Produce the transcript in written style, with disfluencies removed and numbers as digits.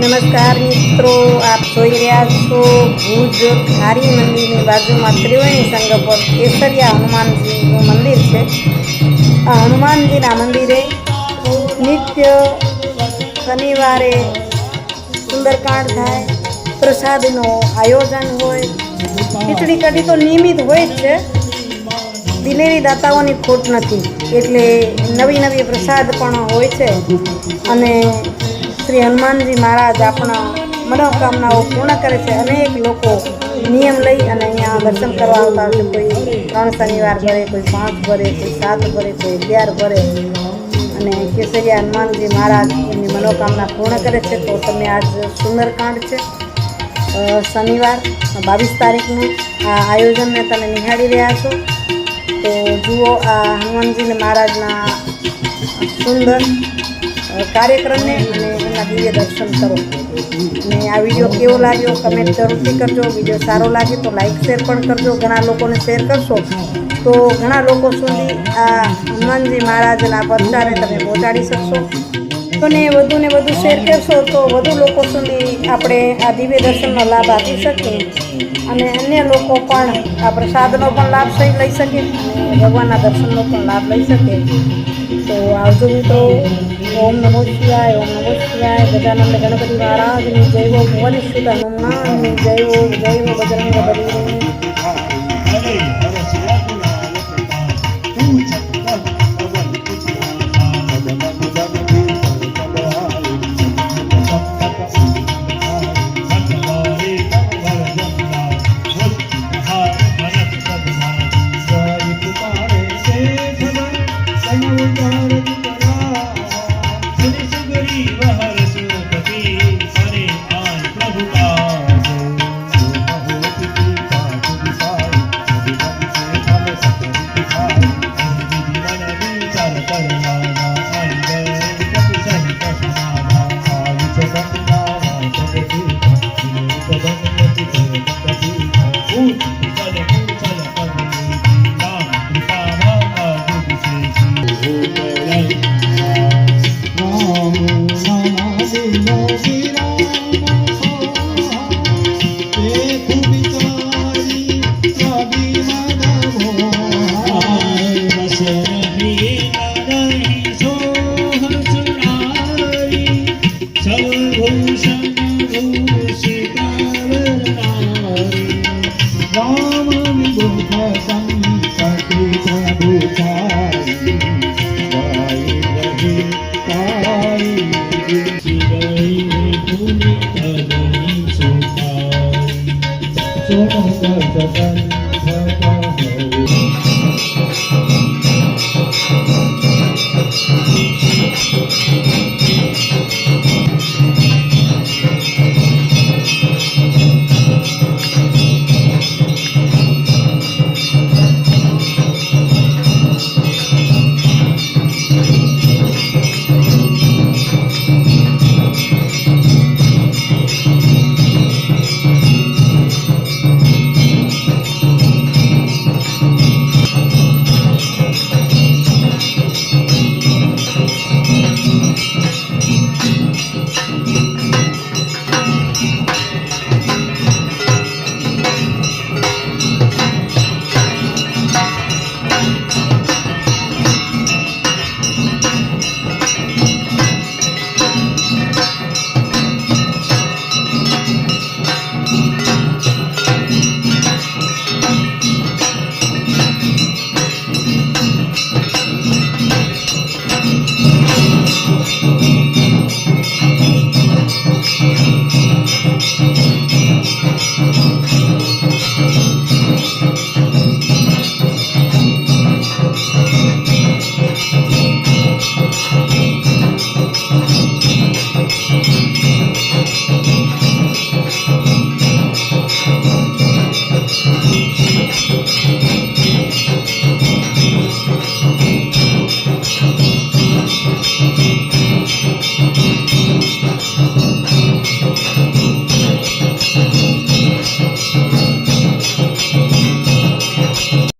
नमस्कार मित्रों, आप જોઈ રહ્યા છો ભુજ ખારી મંદિરની બાજુમાં ત્રિવેણી સંઘ પર કેસરિયા હનુમાનજીનું મંદિર છે। આ હનુમાનજીના મંદિરે નિત્ય શનિવારે સુંદરકાંડ થાય, પ્રસાદનું આયોજન હોય, ખીચડી કઢી તો નિયમિત હોય જ છે। દિલેરી દાતાઓની ખોટ નથી, એટલે નવી નવી પ્રસાદ પણ હોય છે અને શ્રી હનુમાનજી महाराज अपना मनोकामनाओं पूर्ण करे छे। अनेक लोग नियम लई अने अहींया दर्शन करवा आवता होय छे। कोई 3 शनिवार भरे, कोई 5 भरे, कोई 7 भरे, कोई 11 भरे अने केसरिया हनुमानजी महाराज एमनी मनोकामना पूर्ण करे छे। तो तमे आज सुंदरकांड छे शनिवार 22 तारीखनुं आ आयोजन ने तमे निहाળી रह्या छो। तो जुओ आ हनुमानजी महाराजना सुंदर कार्यक्रम ने दिव्य दर्शन करो। ने आ विडियो केवो लाग्यो कमेंट जरूरथी करजो। विडियो सारो लागे तो लाइक शेर पण करजो। घणा लोकोने शेर करशो तो घणा लोको सुधी आ हनुमानजी महाराजना प्रचारे तमे पहोंचाडी शकशो। तो ने वधु शेर करशो तो वधु लोको सुधी आपणे आ दिव्य दर्शननो लाभ आपी शकीए अने अन्य लोको पण आ प्रसादनो पण लाभ सही लई शके अने भगवानना दर्शननो पण लाभ लई शके। तो आवजो मित्रों। ओम नमो शिवाय, ओम नमो शिवाय। गजानंद गणपति महाराज ने जय हो, भुवन शुद्ध हनुमान ने जय हो, जय हो बजरंग बली। So